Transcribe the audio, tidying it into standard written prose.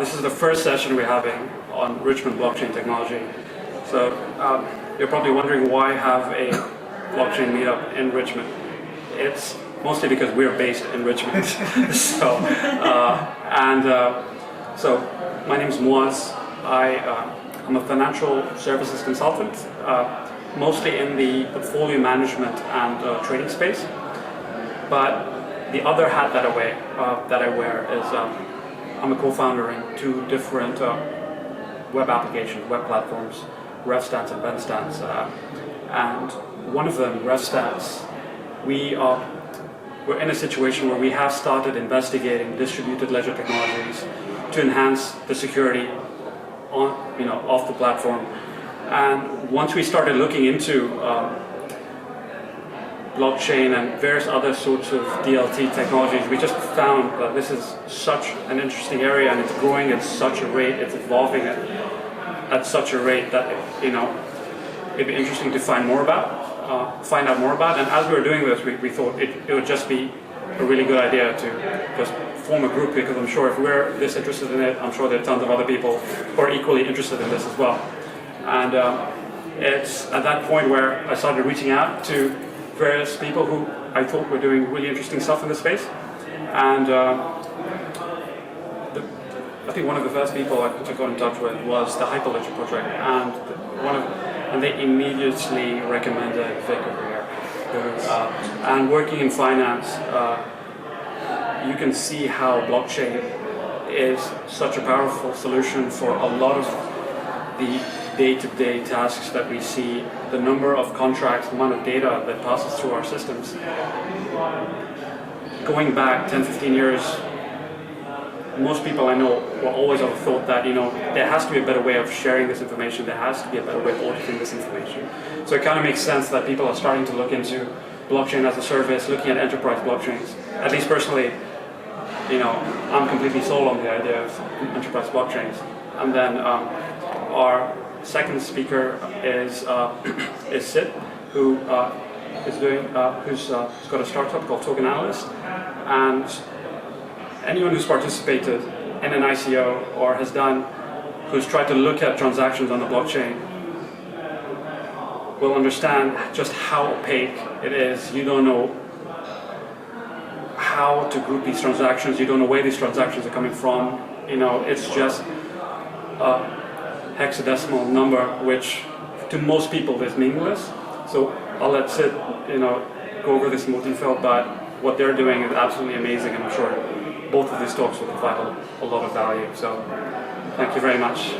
This is the first session we're having on Richmond blockchain technology. So you're probably wondering why have a blockchain meetup in Richmond. It's mostly because we're based in Richmond. So my name is Moaz. I'm a financial services consultant, mostly in the portfolio management and trading space. But the other hat that I wear is I'm a co-founder in two different web applications, web platforms, RevStats and BenStats. And one of them, RevStats, we're in a situation where we have started investigating distributed ledger technologies to enhance the security of the platform. And once we started looking into blockchain and various other sorts of DLT technologies, we just found that this is such an interesting area, and it's growing at such a rate, it's evolving at such a rate that it'd be interesting to find out more about. And as we were doing this, we thought it would just be a really good idea to just form a group, because I'm sure if we're this interested in it, I'm sure there are tons of other people who are equally interested in this as well. And it's at that point where I started reaching out to various people who I thought were doing really interesting stuff in this space. And I think one of the first people I got in touch with was the Hyperledger project, and they immediately recommended Vic over here. And working in finance, you can see how blockchain is such a powerful solution for a lot of the day-to-day tasks that we see, the number of contracts, the amount of data that passes through our systems. Going back 10, 15 years, most people I know were always of the thought that there has to be a better way of sharing this information, there has to be a better way of auditing this information. So it kind of makes sense that people are starting to look into blockchain as a service, looking at enterprise blockchains. At least personally, I'm completely sold on the idea of enterprise blockchains. And then our second speaker is Sid, who's got a startup called Token Analyst, and anyone who's participated in an ICO or who's tried to look at transactions on the blockchain will understand just how opaque it is. You don't know how to group these transactions. You don't know where these transactions are coming from. It's just hexadecimal number, which to most people is meaningless. So I'll let Sid, go over this in more detail, but what they're doing is absolutely amazing, and I'm sure both of these talks will provide a lot of value. So thank you very much.